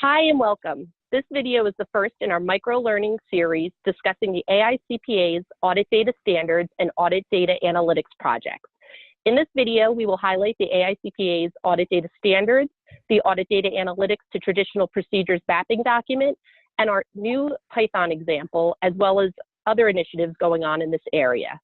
Hi and welcome. This video is the first in our micro-learning series discussing the AICPA's Audit Data Standards and Audit Data Analytics projects. In this video, we will highlight the AICPA's Audit Data Standards, the Audit Data Analytics to Traditional Procedures Mapping document, and our new Python example, as well as other initiatives going on in this area.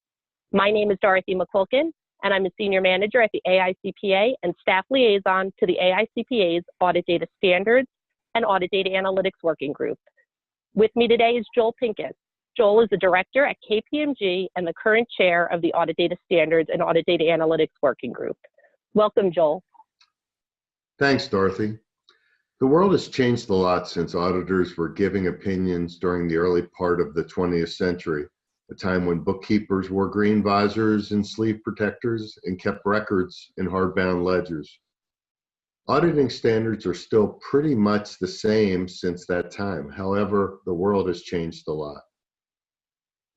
My name is Dorothy McCulkin, and I'm a Senior Manager at the AICPA and Staff Liaison to the AICPA's Audit Data Standards and Audit Data Analytics Working Group. With me today is Joel Pincus. Joel is the Director at KPMG and the current Chair of the Audit Data Standards and Audit Data Analytics Working Group. Welcome, Joel. Thanks, Dorothy. The world has changed a lot since auditors were giving opinions during the early part of the 20th century, a time when bookkeepers wore green visors and sleeve protectors and kept records in hardbound ledgers. Auditing standards are still pretty much the same since that time. However, the world has changed a lot.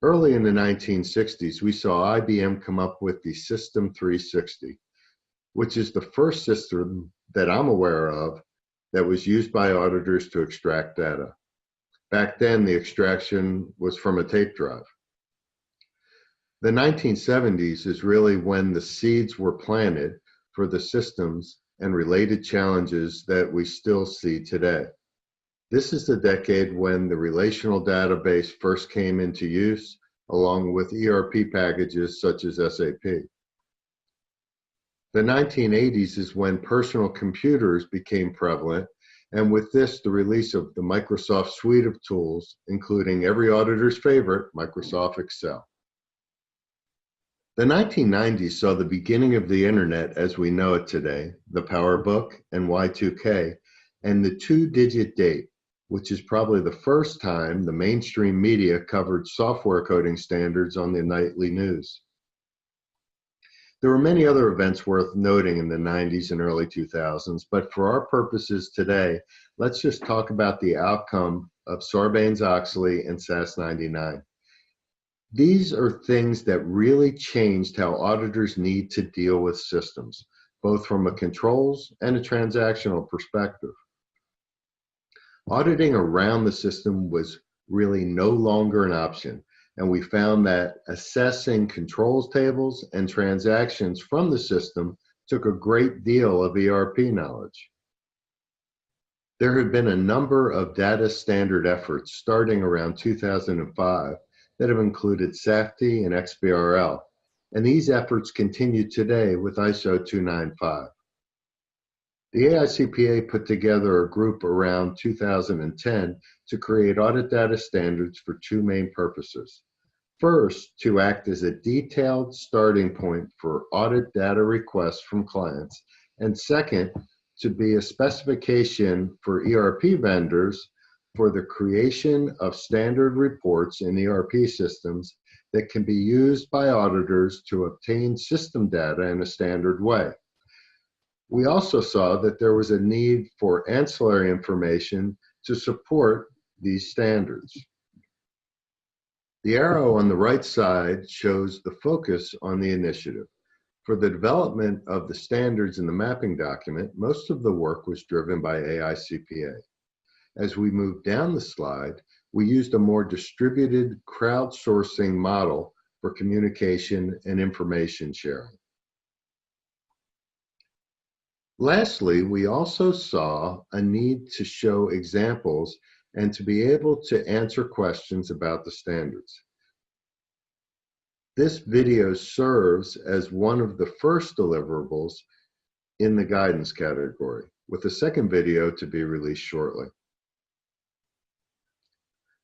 Early in the 1960s, we saw IBM come up with the System 360, which is the first system that I'm aware of that was used by auditors to extract data. Back then, the extraction was from a tape drive. The 1970s is really when the seeds were planted for the systems and related challenges that we still see today. This is the decade when the relational database first came into use, along with ERP packages such as SAP. The 1980s is when personal computers became prevalent, and with this, the release of the Microsoft suite of tools, including every auditor's favorite, Microsoft Excel. The 1990s saw the beginning of the internet as we know it today, the PowerBook and Y2K, and the two-digit date, which is probably the first time the mainstream media covered software coding standards on the nightly news. There were many other events worth noting in the 90s and early 2000s, but for our purposes today, let's just talk about the outcome of Sarbanes-Oxley and SAS 99. These are things that really changed how auditors need to deal with systems, both from a controls and a transactional perspective. Auditing around the system was really no longer an option, and we found that assessing controls tables and transactions from the system took a great deal of ERP knowledge. There have been a number of data standard efforts starting around 2005 that have included SAFTI and XBRL, and these efforts continue today with ISO 295. The AICPA put together a group around 2010 to create audit data standards for two main purposes. First, to act as a detailed starting point for audit data requests from clients, and second, to be a specification for ERP vendors for the creation of standard reports in ERP systems that can be used by auditors to obtain system data in a standard way. We also saw that there was a need for ancillary information to support these standards. The arrow on the right side shows the focus on the initiative. For the development of the standards in the mapping document, most of the work was driven by AICPA. As we move down the slide, we used a more distributed crowdsourcing model for communication and information sharing. Lastly, we also saw a need to show examples and to be able to answer questions about the standards. This video serves as one of the first deliverables in the guidance category, with a second video to be released shortly.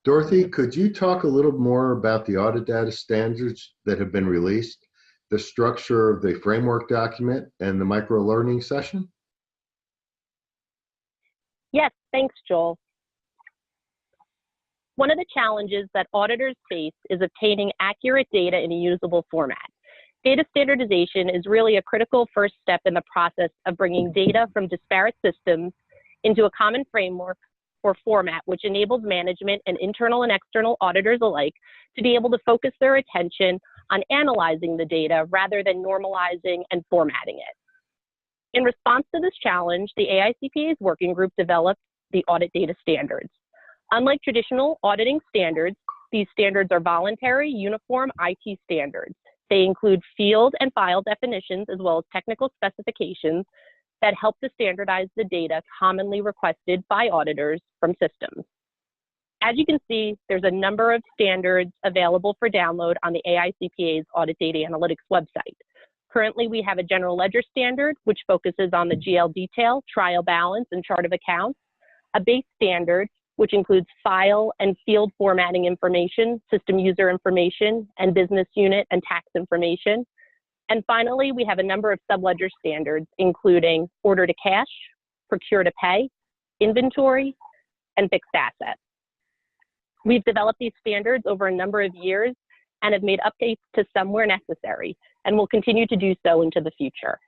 Dorothy, could you talk a little more about the audit data standards that have been released, the structure of the framework document, and the micro-learning session? Yes, thanks, Joel. One of the challenges that auditors face is obtaining accurate data in a usable format. Data standardization is really a critical first step in the process of bringing data from disparate systems into a common framework or format, which enables management and internal and external auditors alike to be able to focus their attention on analyzing the data rather than normalizing and formatting it. In response to this challenge, the AICPA's working group developed the audit data standards. Unlike traditional auditing standards, these standards are voluntary, uniform IT standards. They include field and file definitions as well as technical specifications that help to standardize the data commonly requested by auditors from systems. As you can see, there's a number of standards available for download on the AICPA's Audit Data Analytics website. Currently, we have a general ledger standard, which focuses on the GL detail, trial balance, and chart of accounts, a base standard, which includes file and field formatting information, system user information, and business unit and tax information. And finally, we have a number of subledger standards, including order to cash, procure to pay, inventory, and fixed assets. We've developed these standards over a number of years and have made updates to some where necessary, and will continue to do so into the future.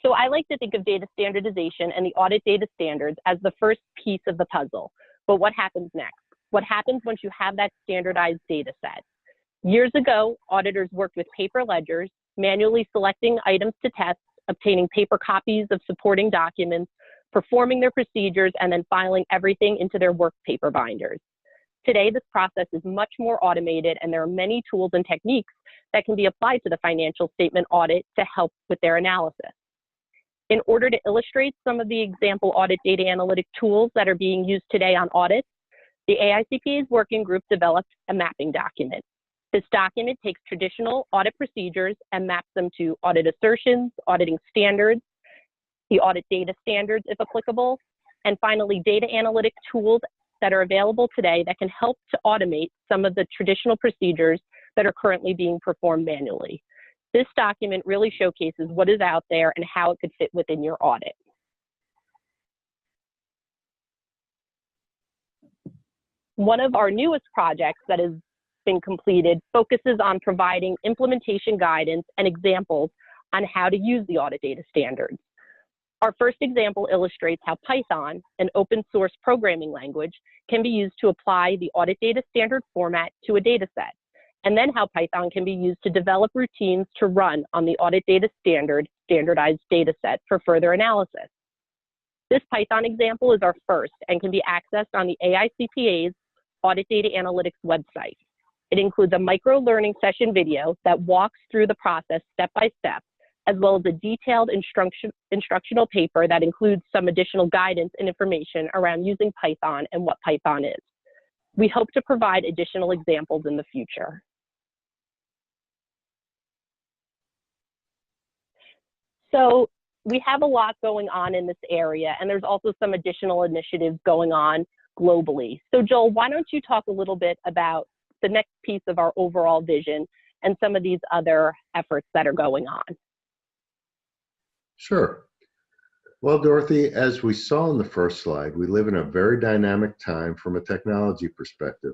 So I like to think of data standardization and the audit data standards as the first piece of the puzzle. But what happens next? What happens once you have that standardized data set? Years ago, auditors worked with paper ledgers, manually selecting items to test, obtaining paper copies of supporting documents, performing their procedures, and then filing everything into their work paper binders. Today, this process is much more automated, and there are many tools and techniques that can be applied to the financial statement audit to help with their analysis. In order to illustrate some of the example audit data analytic tools that are being used today on audits, the AICPA's working group developed a mapping document. This document takes traditional audit procedures and maps them to audit assertions, auditing standards, the audit data standards if applicable, and finally data analytic tools that are available today that can help to automate some of the traditional procedures that are currently being performed manually. This document really showcases what is out there and how it could fit within your audit. One of our newest projects that has been completed focuses on providing implementation guidance and examples on how to use the audit data standards. Our first example illustrates how Python, an open source programming language, can be used to apply the audit data standard format to a data set, and then how Python can be used to develop routines to run on the audit data standardized data set for further analysis. This Python example is our first and can be accessed on the AICPA's Audit Data Analytics website. It includes a micro learning session video that walks through the process step by step, as well as a detailed instructional paper that includes some additional guidance and information around using Python and what Python is. We hope to provide additional examples in the future. So we have a lot going on in this area, and there's also some additional initiatives going on globally. So Joel, why don't you talk a little bit about the next piece of our overall vision and some of these other efforts that are going on? Sure. Well, Dorothy, as we saw in the first slide, we live in a very dynamic time from a technology perspective.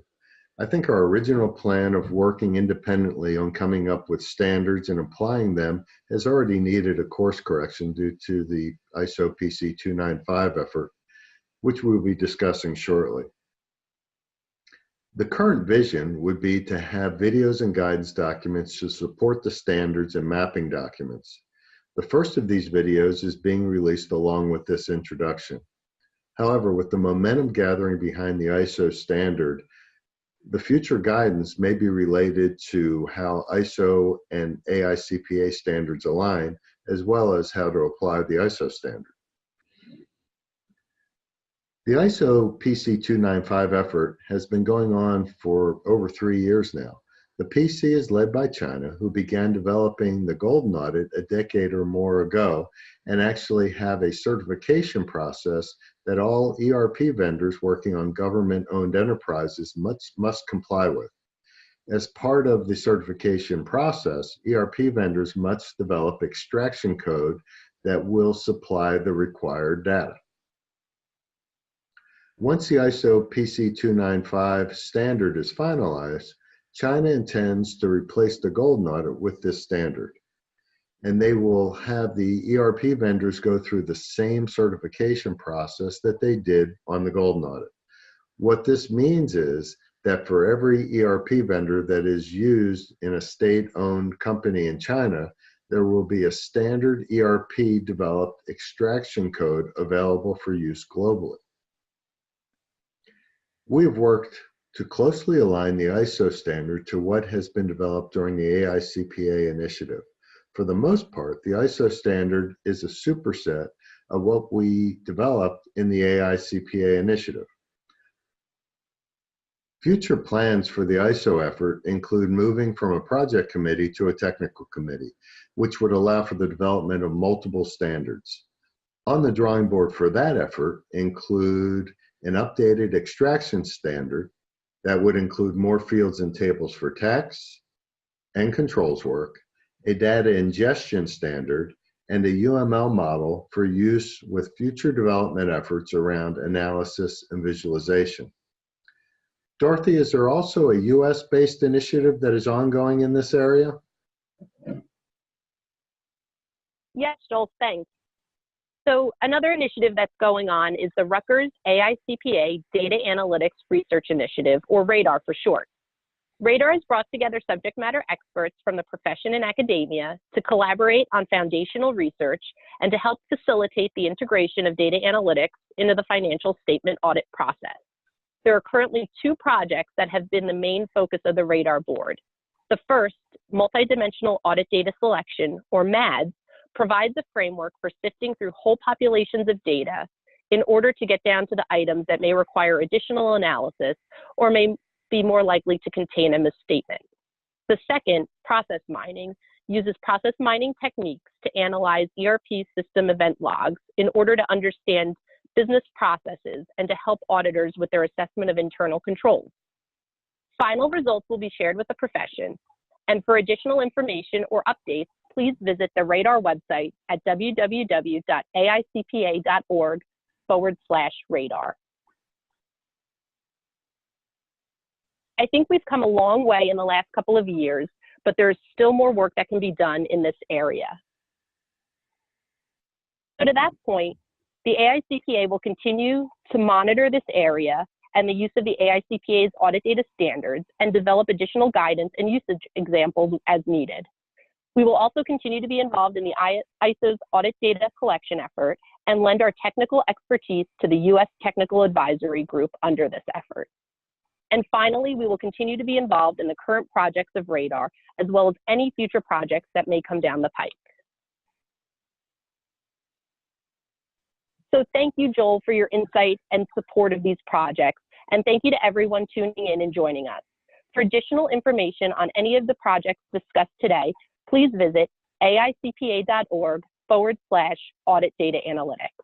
I think our original plan of working independently on coming up with standards and applying them has already needed a course correction due to the ISO PC 295 effort, which we'll be discussing shortly. The current vision would be to have videos and guidance documents to support the standards and mapping documents. The first of these videos is being released along with this introduction. However, with the momentum gathering behind the ISO standard, the future guidance may be related to how ISO and AICPA standards align, as well as how to apply the ISO standard. The ISO PC 295 effort has been going on for over 3 years now. The PC is led by China, who began developing the Golden Audit a decade or more ago, and actually have a certification process that all ERP vendors working on government-owned enterprises must comply with. As part of the certification process, ERP vendors must develop extraction code that will supply the required data. Once the ISO PC 295 standard is finalized, China intends to replace the Golden Audit with this standard, and they will have the ERP vendors go through the same certification process that they did on the Golden Audit. What this means is that for every ERP vendor that is used in a state-owned company in China, there will be a standard ERP developed extraction code available for use globally. We have worked to closely align the ISO standard to what has been developed during the AICPA initiative. For the most part, the ISO standard is a superset of what we developed in the AICPA initiative. Future plans for the ISO effort include moving from a project committee to a technical committee, which would allow for the development of multiple standards. On the drawing board for that effort include an updated extraction standard that would include more fields and tables for tax and controls work, a data ingestion standard, and a UML model for use with future development efforts around analysis and visualization. Dorothy, is there also a US-based initiative that is ongoing in this area? Yes, Joel, thanks. So another initiative that's going on is the Rutgers AICPA Data Analytics Research Initiative, or RADAR for short. RADAR has brought together subject matter experts from the profession and academia to collaborate on foundational research and to help facilitate the integration of data analytics into the financial statement audit process. There are currently 2 projects that have been the main focus of the RADAR board. The first, Multidimensional Audit Data Selection, or MADS, provides a framework for sifting through whole populations of data in order to get down to the items that may require additional analysis or may be more likely to contain a misstatement. The second, Process Mining, uses process mining techniques to analyze ERP system event logs in order to understand business processes and to help auditors with their assessment of internal controls. Final results will be shared with the profession, and for additional information or updates, please visit the RADAR website at www.aicpa.org/radar. I think we've come a long way in the last couple of years, but there's still more work that can be done in this area. So to that point, the AICPA will continue to monitor this area and the use of the AICPA's audit data standards and develop additional guidance and usage examples as needed. We will also continue to be involved in the ISO's audit data collection effort and lend our technical expertise to the U.S. Technical Advisory Group under this effort. And finally, we will continue to be involved in the current projects of RADAR, as well as any future projects that may come down the pike. So thank you, Joel, for your insight and support of these projects. And thank you to everyone tuning in and joining us. For additional information on any of the projects discussed today, please visit aicpa.org/audit data analytics.